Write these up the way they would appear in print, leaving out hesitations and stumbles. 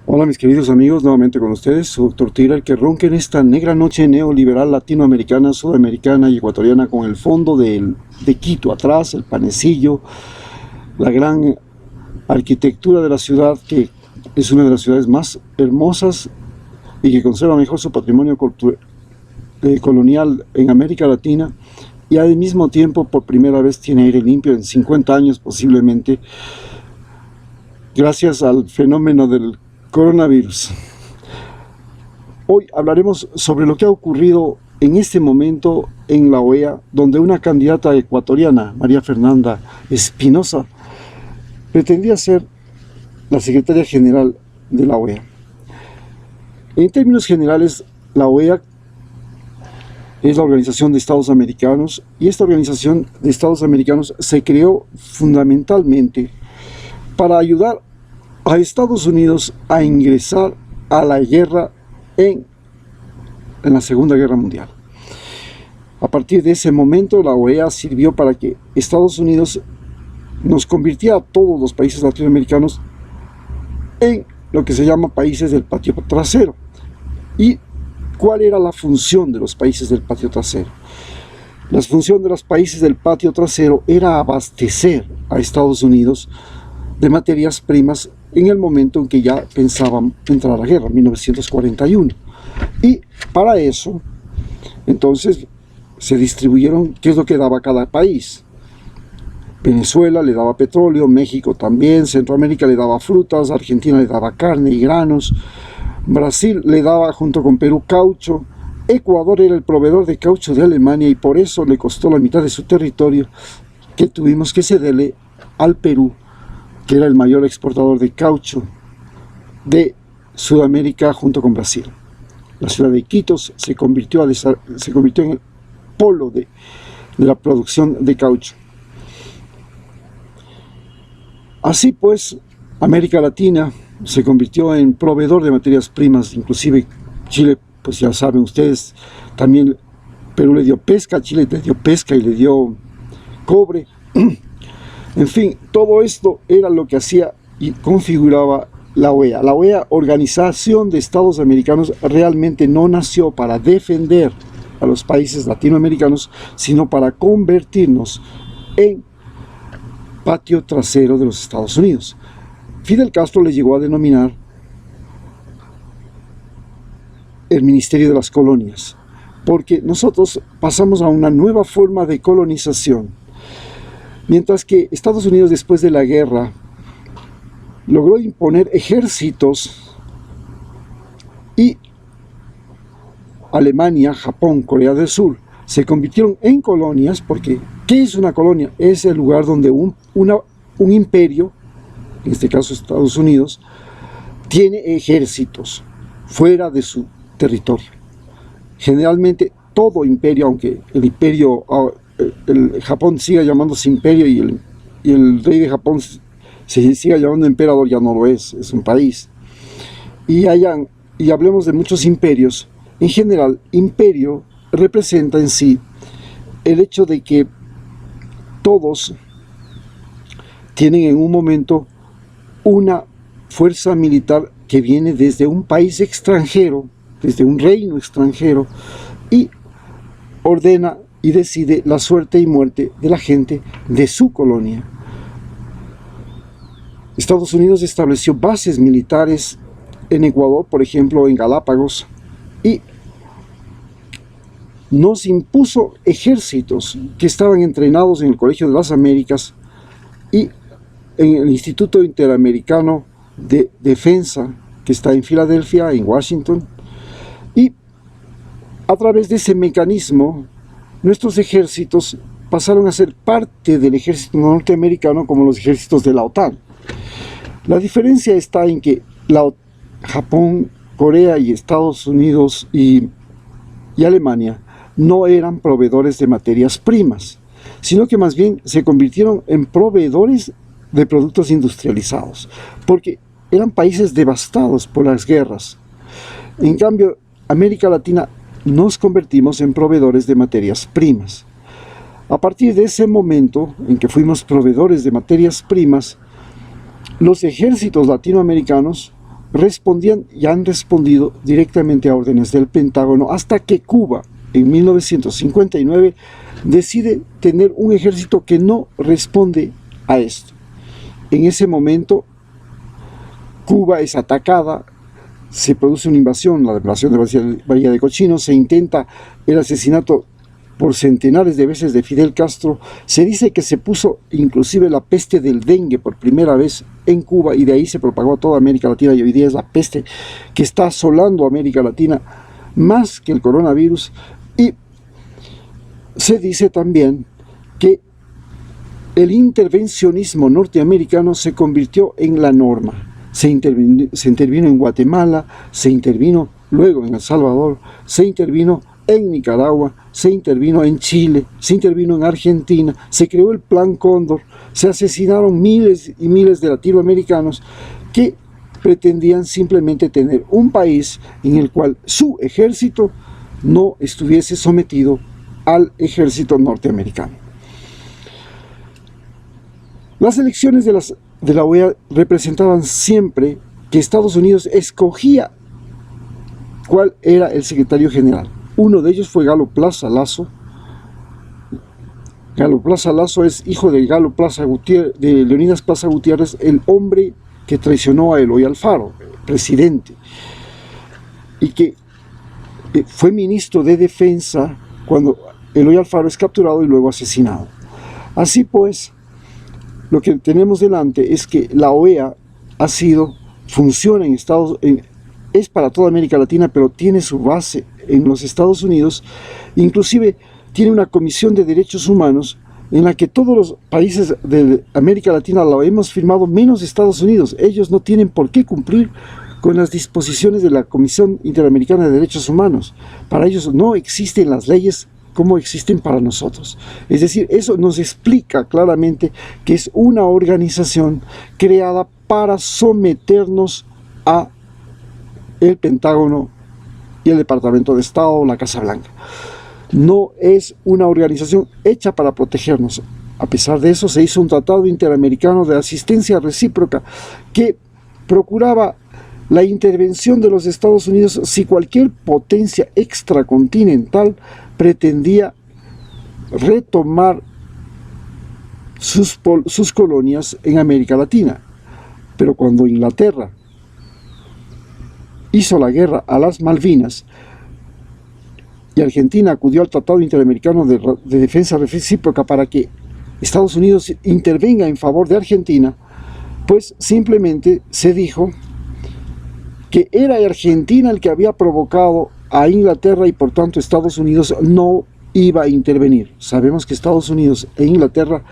Hola mis queridos amigos, nuevamente con ustedes, su doctor Tira, el que ronca en esta negra noche neoliberal latinoamericana, sudamericana y ecuatoriana, con el fondo de Quito atrás, el panecillo, la gran arquitectura de la ciudad, que es una de las ciudades más hermosas y que conserva mejor su patrimonio colonial en América Latina, y al mismo tiempo por primera vez tiene aire limpio en 50 años posiblemente, gracias al fenómeno del coronavirus. Hoy hablaremos sobre lo que ha ocurrido en este momento en la OEA, donde una candidata ecuatoriana, María Fernanda Espinosa, pretendía ser la secretaria general de la OEA. En términos generales, la OEA es la Organización de Estados Americanos, y esta Organización de Estados Americanos se creó fundamentalmente para ayudar a Estados Unidos a ingresar a la guerra en la Segunda Guerra Mundial. A partir de ese momento, la OEA sirvió para que Estados Unidos nos convirtiera a todos los países latinoamericanos en lo que se llama países del patio trasero. ¿Y cuál era la función de los países del patio trasero? La función de los países del patio trasero era abastecer a Estados Unidos de materias primas en el momento en que ya pensaban entrar a la guerra, 1941. Y para eso, entonces, se distribuyeron qué es lo que daba cada país. Venezuela le daba petróleo, México también, Centroamérica le daba frutas, Argentina le daba carne y granos, Brasil le daba junto con Perú caucho, Ecuador era el proveedor de caucho de Alemania y por eso le costó la mitad de su territorio, que tuvimos que cederle al Perú, que era el mayor exportador de caucho de Sudamérica junto con Brasil. La ciudad de Iquitos se convirtió en el polo de la producción de caucho. Así pues, América Latina se convirtió en proveedor de materias primas, inclusive Chile, pues ya saben ustedes, también Perú le dio pesca, Chile le dio pesca y le dio cobre. En fin, todo esto era lo que hacía y configuraba la OEA. La OEA, Organización de Estados Americanos, realmente no nació para defender a los países latinoamericanos, sino para convertirnos en patio trasero de los Estados Unidos. Fidel Castro le llegó a denominar el Ministerio de las Colonias, porque nosotros pasamos a una nueva forma de colonización. Mientras que Estados Unidos, después de la guerra, logró imponer ejércitos, y Alemania, Japón, Corea del Sur se convirtieron en colonias, porque ¿qué es una colonia? Es el lugar donde un imperio, en este caso Estados Unidos, tiene ejércitos fuera de su territorio. Generalmente todo imperio, aunque el Japón siga llamándose imperio y el rey de Japón se siga llamando emperador, ya no lo es un país. Y hablemos de muchos imperios. En general, imperio representa en sí el hecho de que todos tienen en un momento una fuerza militar que viene desde un país extranjero, desde un reino extranjero, y ordena y decide la suerte y muerte de la gente de su colonia. Estados Unidos estableció bases militares en Ecuador, por ejemplo, en Galápagos, y nos impuso ejércitos que estaban entrenados en el Colegio de las Américas y en el Instituto Interamericano de Defensa, que está en Filadelfia, en Washington, y a través de ese mecanismo nuestros ejércitos pasaron a ser parte del ejército norteamericano, como los ejércitos de la OTAN. La diferencia está en que Japón, Corea y Estados Unidos y Alemania no eran proveedores de materias primas, sino que más bien se convirtieron en proveedores de productos industrializados, porque eran países devastados por las guerras. En cambio, América Latina nos convertimos en proveedores de materias primas. A partir de ese momento en que fuimos proveedores de materias primas, los ejércitos latinoamericanos respondían y han respondido directamente a órdenes del Pentágono, hasta que Cuba en 1959 decide tener un ejército que no responde a esto. En ese momento Cuba es atacada, se produce una invasión, la invasión de Bahía de Cochinos, se intenta el asesinato por centenares de veces de Fidel Castro. Se dice que se puso inclusive la peste del dengue por primera vez en Cuba, y de ahí se propagó a toda América Latina, y hoy día es la peste que está asolando a América Latina más que el coronavirus. Y se dice también que el intervencionismo norteamericano se convirtió en la norma. Se intervino en Guatemala, se intervino luego en El Salvador, se intervino en Nicaragua, se intervino en Chile, se intervino en Argentina, se creó el Plan Cóndor, se asesinaron miles y miles de latinoamericanos que pretendían simplemente tener un país en el cual su ejército no estuviese sometido al ejército norteamericano. Las elecciones de la OEA representaban siempre que Estados Unidos escogía cuál era el secretario general. Uno de ellos fue Galo Plaza Lazo. Galo Plaza Lazo es hijo de de Leonidas Plaza Gutiérrez, el hombre que traicionó a Eloy Alfaro, presidente, y que fue ministro de Defensa cuando Eloy Alfaro es capturado y luego asesinado. Así pues, lo que tenemos delante es que la OEA funciona es para toda América Latina, pero tiene su base en los Estados Unidos. Inclusive tiene una comisión de derechos humanos en la que todos los países de América Latina la hemos firmado, menos Estados Unidos. Ellos no tienen por qué cumplir con las disposiciones de la Comisión Interamericana de Derechos Humanos. Para ellos no existen las leyes como existen para nosotros. Es decir, eso nos explica claramente que es una organización creada para someternos a el Pentágono y el Departamento de Estado, la Casa Blanca. No es una organización hecha para protegernos. A pesar de eso, se hizo un tratado interamericano de asistencia recíproca que procuraba la intervención de los Estados Unidos si cualquier potencia extracontinental pretendía retomar sus colonias en América Latina. Pero cuando Inglaterra hizo la guerra a las Malvinas y Argentina acudió al Tratado Interamericano de Defensa Recíproca para que Estados Unidos intervenga en favor de Argentina, pues simplemente se dijo que era Argentina el que había provocado a Inglaterra y por tanto Estados Unidos no iba a intervenir. Sabemos que Estados Unidos e Inglaterra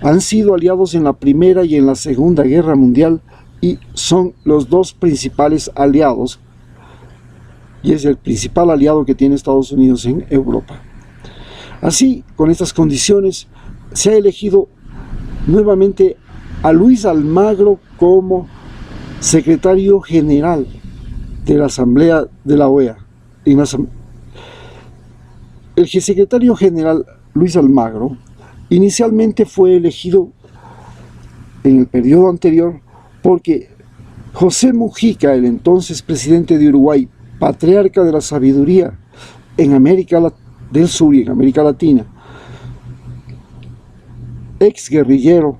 han sido aliados en la Primera y en la Segunda Guerra Mundial y son los dos principales aliados, y es el principal aliado que tiene Estados Unidos en Europa. Así, con estas condiciones, se ha elegido nuevamente a Luis Almagro como secretario general de la Asamblea de la OEA. El secretario general Luis Almagro inicialmente fue elegido en el periodo anterior porque José Mujica, el entonces presidente de Uruguay, patriarca de la sabiduría en América del Sur y en América Latina, ex guerrillero,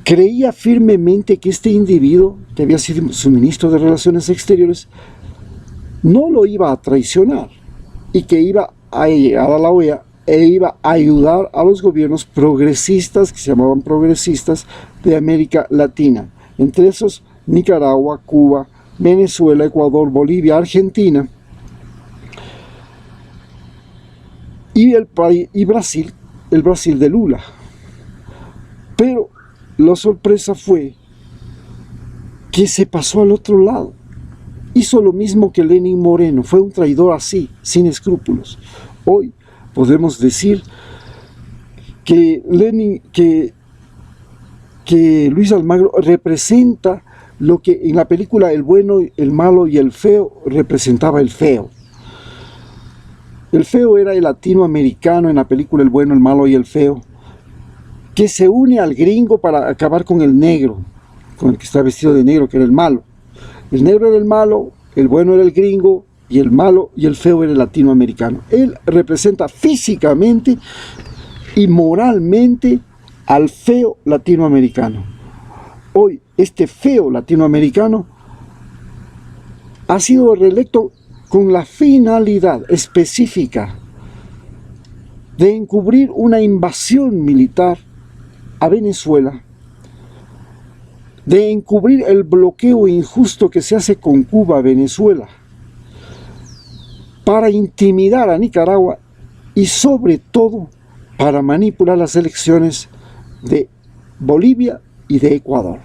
creía firmemente que este individuo, que había sido su ministro de Relaciones Exteriores, no lo iba a traicionar y que iba a llegar a la OEA e iba a ayudar a los gobiernos progresistas, que se llamaban progresistas, de América Latina, entre esos Nicaragua, Cuba, Venezuela, Ecuador, Bolivia, Argentina y Brasil, el Brasil de Lula. Pero la sorpresa fue que se pasó al otro lado. Hizo lo mismo que Lenín Moreno, fue un traidor así, sin escrúpulos. Hoy podemos decir que Luis Almagro representa lo que en la película El Bueno, el Malo y el Feo representaba el feo. El feo era el latinoamericano en la película El Bueno, el Malo y el Feo, que se une al gringo para acabar con el negro, con el que está vestido de negro, que era el malo. El negro era el malo, el bueno era el gringo, y el malo y el feo era el latinoamericano. Él representa físicamente y moralmente al feo latinoamericano. Hoy este feo latinoamericano ha sido reelecto con la finalidad específica de encubrir una invasión militar a Venezuela, de encubrir el bloqueo injusto que se hace con Cuba a Venezuela, para intimidar a Nicaragua y sobre todo para manipular las elecciones de Bolivia y de Ecuador.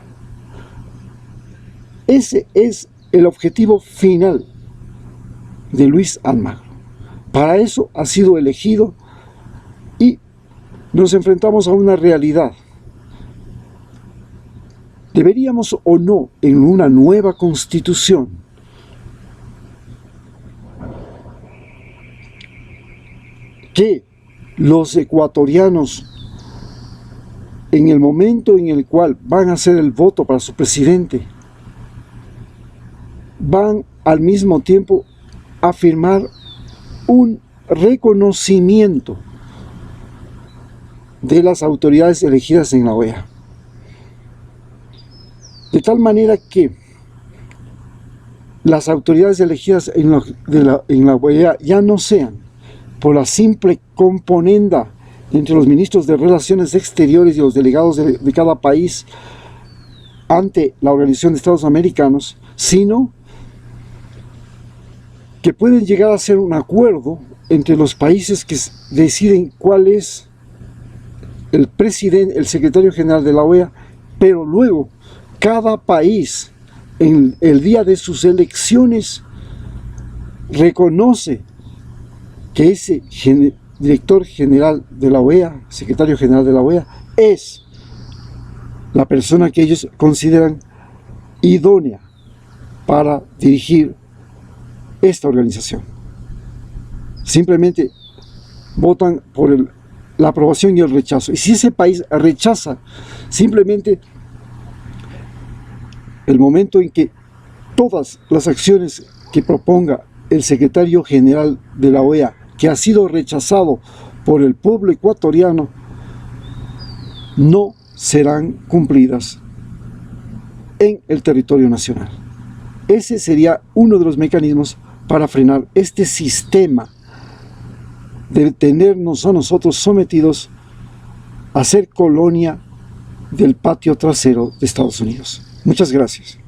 Ese es el objetivo final de Luis Almagro. Para eso ha sido elegido y nos enfrentamos a una realidad. ¿Deberíamos o no en una nueva constitución que los ecuatorianos, en el momento en el cual van a hacer el voto para su presidente, van al mismo tiempo a firmar un reconocimiento de las autoridades elegidas en la OEA? De tal manera que las autoridades elegidas en la OEA ya no sean por la simple componenda entre los ministros de Relaciones Exteriores y los delegados de cada país ante la Organización de Estados Americanos, sino que pueden llegar a ser un acuerdo entre los países que deciden cuál es el presidente, el secretario general de la OEA, pero luego cada país en el día de sus elecciones reconoce que ese director general de la OEA, secretario general de la OEA, es la persona que ellos consideran idónea para dirigir esta organización. Simplemente votan por la aprobación y el rechazo. Y si ese país rechaza, simplemente el momento en que todas las acciones que proponga el secretario general de la OEA, que ha sido rechazado por el pueblo ecuatoriano, no serán cumplidas en el territorio nacional. Ese sería uno de los mecanismos para frenar este sistema de tenernos a nosotros sometidos a ser colonia del patio trasero de Estados Unidos. Muchas gracias.